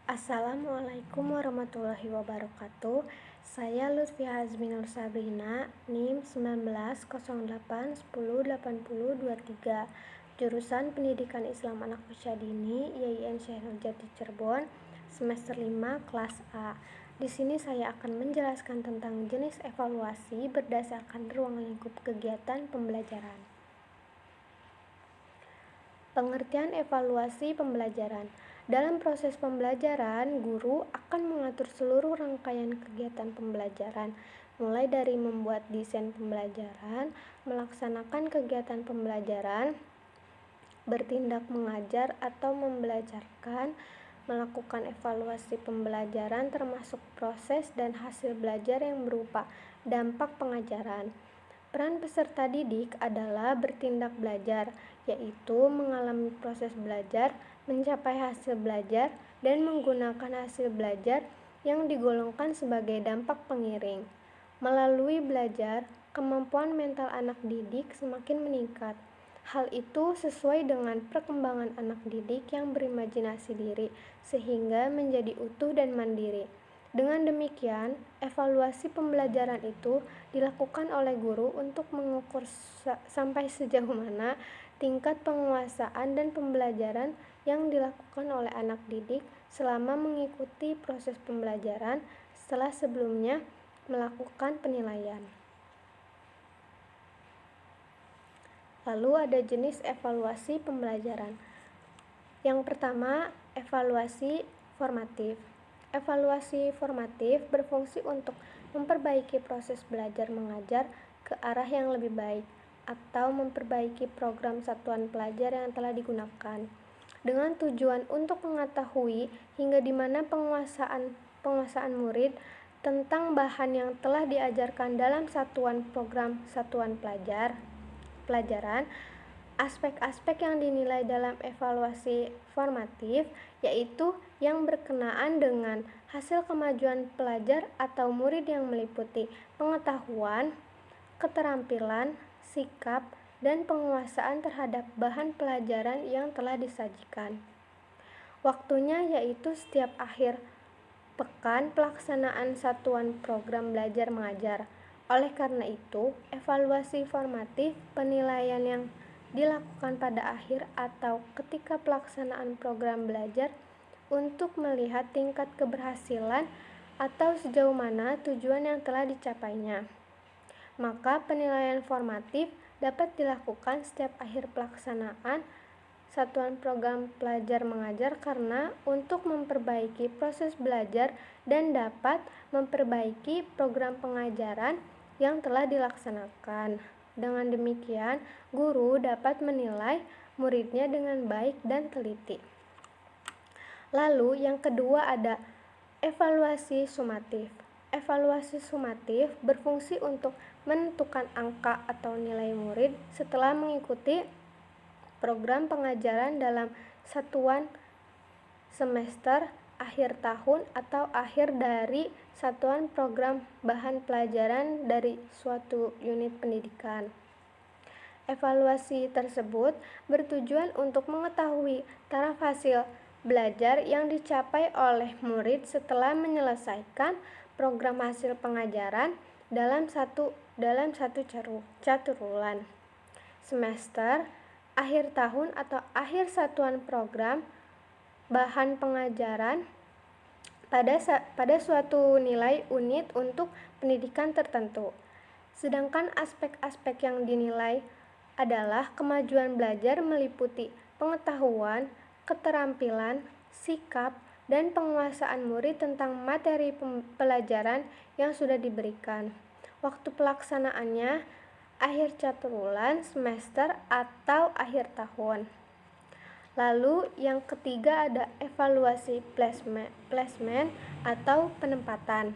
Assalamualaikum warahmatullahi wabarakatuh. Saya Lutfia Azmi Nur Sabrina, NIM 1908108023, jurusan Pendidikan Islam Anak Usia Dini, YIN Syekh Nurjati Cirebon, semester 5 kelas A. Di sini saya akan menjelaskan tentang jenis evaluasi berdasarkan ruang lingkup kegiatan pembelajaran. Pengertian evaluasi pembelajaran. Dalam proses pembelajaran, guru akan mengatur seluruh rangkaian kegiatan pembelajaran, mulai dari membuat desain pembelajaran, melaksanakan kegiatan pembelajaran, bertindak mengajar atau membelajarkan, melakukan evaluasi pembelajaran termasuk proses dan hasil belajar yang berupa dampak pengajaran. Peran peserta didik adalah bertindak belajar, yaitu mengalami proses belajar, mencapai hasil belajar, dan menggunakan hasil belajar yang digolongkan sebagai dampak pengiring. Melalui belajar, kemampuan mental anak didik semakin meningkat. Hal itu sesuai dengan perkembangan anak didik yang berimajinasi diri, sehingga menjadi utuh dan mandiri. Dengan demikian, evaluasi pembelajaran itu dilakukan oleh guru untuk mengukur sampai sejauh mana tingkat penguasaan dan pembelajaran yang dilakukan oleh anak didik selama mengikuti proses pembelajaran setelah sebelumnya melakukan penilaian. Lalu ada jenis evaluasi pembelajaran. Yang pertama, evaluasi formatif. Evaluasi formatif berfungsi untuk memperbaiki proses belajar mengajar ke arah yang lebih baik atau memperbaiki program satuan pelajar yang telah digunakan dengan tujuan untuk mengetahui hingga di mana penguasaan murid tentang bahan yang telah diajarkan dalam program satuan pelajaran. Aspek-aspek yang dinilai dalam evaluasi formatif yaitu yang berkenaan dengan hasil kemajuan pelajar atau murid yang meliputi pengetahuan, keterampilan, sikap, dan penguasaan terhadap bahan pelajaran yang telah disajikan. Waktunya yaitu setiap akhir pekan pelaksanaan satuan program belajar mengajar. Oleh karena itu, evaluasi formatif penilaian yang dilakukan pada akhir atau ketika pelaksanaan program belajar untuk melihat tingkat keberhasilan atau sejauh mana tujuan yang telah dicapainya. Maka penilaian formatif dapat dilakukan setiap akhir pelaksanaan satuan program belajar mengajar karena untuk memperbaiki proses belajar dan dapat memperbaiki program pengajaran yang telah dilaksanakan. Dengan demikian, guru dapat menilai muridnya dengan baik dan teliti. Lalu yang kedua ada evaluasi sumatif. Evaluasi sumatif berfungsi untuk menentukan angka atau nilai murid setelah mengikuti program pengajaran dalam satuan semester, akhir tahun, atau akhir dari satuan program bahan pelajaran dari suatu unit pendidikan. Evaluasi tersebut bertujuan untuk mengetahui taraf hasil belajar yang dicapai oleh murid setelah menyelesaikan program hasil pengajaran dalam satu caturulan, semester, akhir tahun atau akhir satuan program bahan pengajaran pada suatu nilai unit untuk pendidikan tertentu. Sedangkan aspek-aspek yang dinilai adalah kemajuan belajar meliputi pengetahuan, keterampilan, sikap, dan penguasaan murid tentang materi pelajaran yang sudah diberikan. Waktu pelaksanaannya akhir caturulan, semester, atau akhir tahun. Lalu yang ketiga ada evaluasi placement atau penempatan.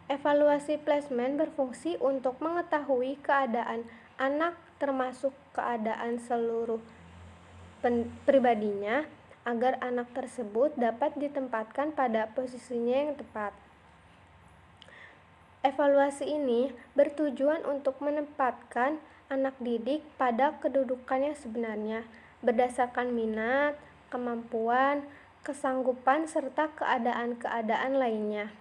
Evaluasi placement berfungsi untuk mengetahui keadaan anak termasuk keadaan seluruh pribadinya agar anak tersebut dapat ditempatkan pada posisinya yang tepat. Evaluasi ini bertujuan untuk menempatkan anak didik pada kedudukannya sebenarnya berdasarkan minat, kemampuan, kesanggupan, serta keadaan-keadaan lainnya,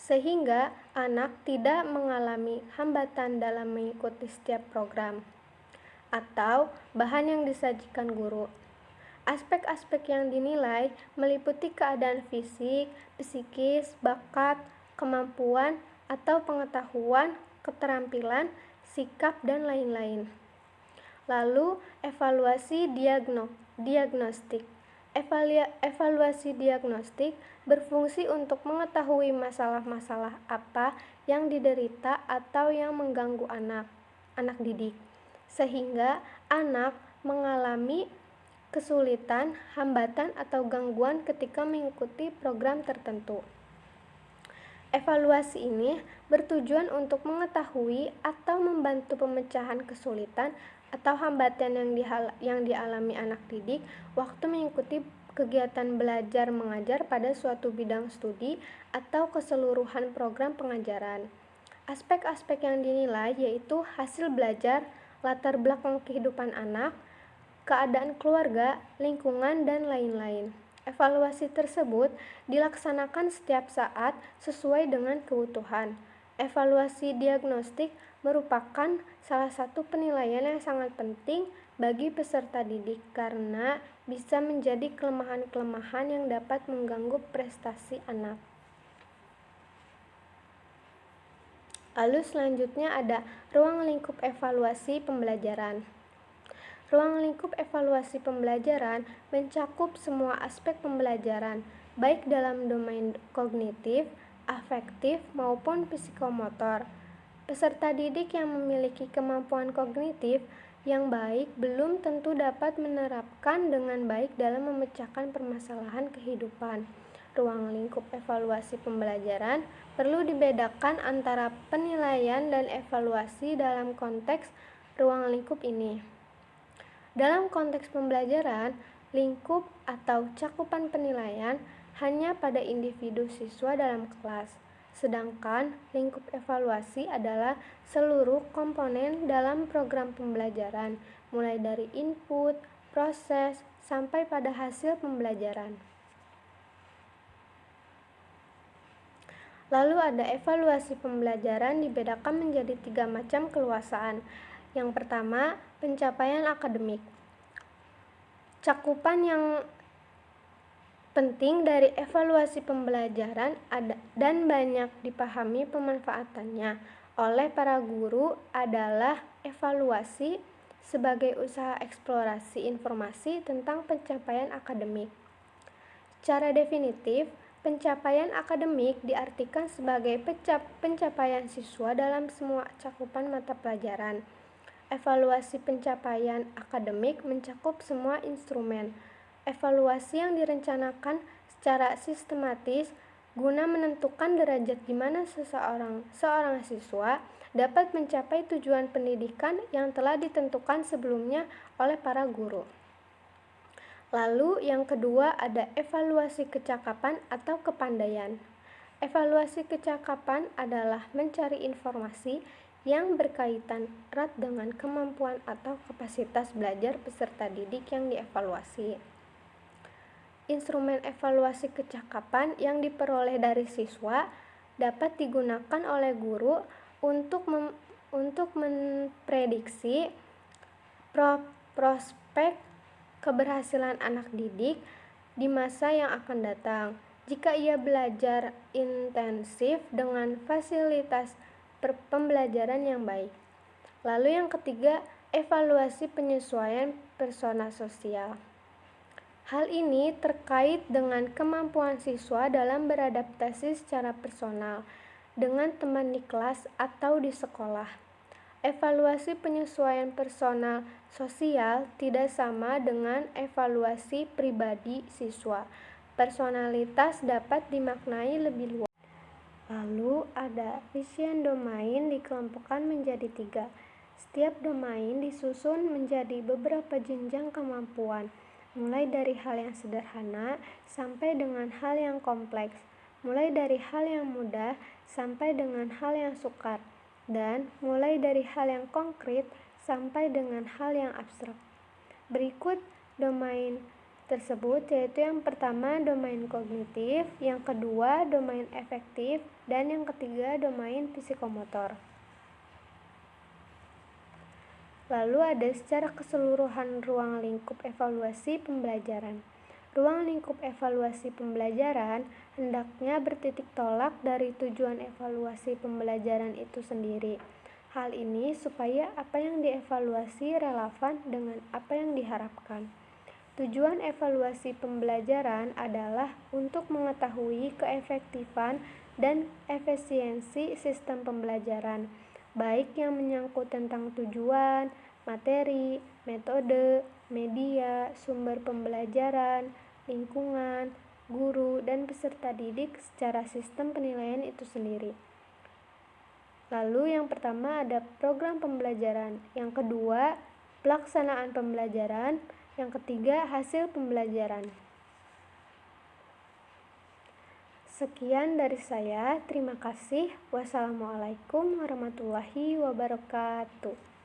sehingga anak tidak mengalami hambatan dalam mengikuti setiap program atau bahan yang disajikan guru. Aspek-aspek yang dinilai meliputi keadaan fisik, psikis, bakat, kemampuan atau pengetahuan, keterampilan, sikap, dan lain-lain. Lalu, evaluasi diagnostik. Evaluasi diagnostik berfungsi untuk mengetahui masalah-masalah apa yang diderita atau yang mengganggu anak didik, sehingga anak mengalami kesulitan, hambatan, atau gangguan ketika mengikuti program tertentu. Evaluasi ini bertujuan untuk mengetahui atau membantu pemecahan kesulitan atau hambatan yang dialami anak didik waktu mengikuti kegiatan belajar mengajar pada suatu bidang studi atau keseluruhan program pengajaran. Aspek-aspek yang dinilai yaitu hasil belajar, latar belakang kehidupan anak, keadaan keluarga, lingkungan, dan lain-lain. Evaluasi tersebut dilaksanakan setiap saat sesuai dengan kebutuhan. Evaluasi diagnostik merupakan salah satu penilaian yang sangat penting bagi peserta didik karena bisa menjadi kelemahan-kelemahan yang dapat mengganggu prestasi anak. Lalu selanjutnya ada ruang lingkup evaluasi pembelajaran. Ruang lingkup evaluasi pembelajaran mencakup semua aspek pembelajaran, baik dalam domain kognitif, afektif, maupun psikomotor. Peserta didik yang memiliki kemampuan kognitif yang baik belum tentu dapat menerapkan dengan baik dalam memecahkan permasalahan kehidupan. Ruang lingkup evaluasi pembelajaran perlu dibedakan antara penilaian dan evaluasi dalam konteks ruang lingkup ini. Dalam konteks pembelajaran, lingkup atau cakupan penilaian hanya pada individu siswa dalam kelas, sedangkan lingkup evaluasi adalah seluruh komponen dalam program pembelajaran, mulai dari input, proses, sampai pada hasil pembelajaran. Lalu ada evaluasi pembelajaran dibedakan menjadi 3 macam keluasaan. Yang pertama, pencapaian akademik. Cakupan yang penting dari evaluasi pembelajaran dan banyak dipahami pemanfaatannya oleh para guru adalah evaluasi sebagai usaha eksplorasi informasi tentang pencapaian akademik. Secara definitif, pencapaian akademik diartikan sebagai pencapaian siswa dalam semua cakupan mata pelajaran. Evaluasi pencapaian akademik mencakup semua instrumen evaluasi yang direncanakan secara sistematis guna menentukan derajat di mana seorang siswa dapat mencapai tujuan pendidikan yang telah ditentukan sebelumnya oleh para guru. Lalu yang kedua ada evaluasi kecakapan atau kepandaian. Evaluasi kecakapan adalah mencari informasi yang berkaitan erat dengan kemampuan atau kapasitas belajar peserta didik yang dievaluasi. Instrumen evaluasi kecakapan yang diperoleh dari siswa dapat digunakan oleh guru untuk memprediksi prospek keberhasilan anak didik di masa yang akan datang jika ia belajar intensif dengan fasilitas pembelajaran yang baik. Lalu yang ketiga, evaluasi penyesuaian persona sosial. Hal ini terkait dengan kemampuan siswa dalam beradaptasi secara personal dengan teman di kelas atau di sekolah. Evaluasi penyesuaian personal sosial tidak sama dengan evaluasi pribadi siswa. Personalitas dapat dimaknai lebih luas. Lalu ada isian domain dikelompokkan menjadi 3. Setiap domain disusun menjadi beberapa jenjang kemampuan, mulai dari hal yang sederhana sampai dengan hal yang kompleks, mulai dari hal yang mudah sampai dengan hal yang sukar, dan mulai dari hal yang konkret sampai dengan hal yang abstrak. Berikut domain tersebut, yaitu yang pertama domain kognitif, yang kedua domain afektif, dan yang ketiga domain psikomotor. Lalu ada secara keseluruhan ruang lingkup evaluasi pembelajaran. Ruang lingkup evaluasi pembelajaran hendaknya bertitik tolak dari tujuan evaluasi pembelajaran itu sendiri. Hal ini supaya apa yang dievaluasi relevan dengan apa yang diharapkan. Tujuan evaluasi pembelajaran adalah untuk mengetahui keefektifan dan efisiensi sistem pembelajaran, baik yang menyangkut tentang tujuan, materi, metode, media, sumber pembelajaran, lingkungan, guru, dan peserta didik secara sistem penilaian itu sendiri. Lalu yang pertama ada program pembelajaran, yang kedua pelaksanaan pembelajaran, yang ketiga hasil pembelajaran. Sekian dari saya, terima kasih. Wassalamualaikum warahmatullahi wabarakatuh.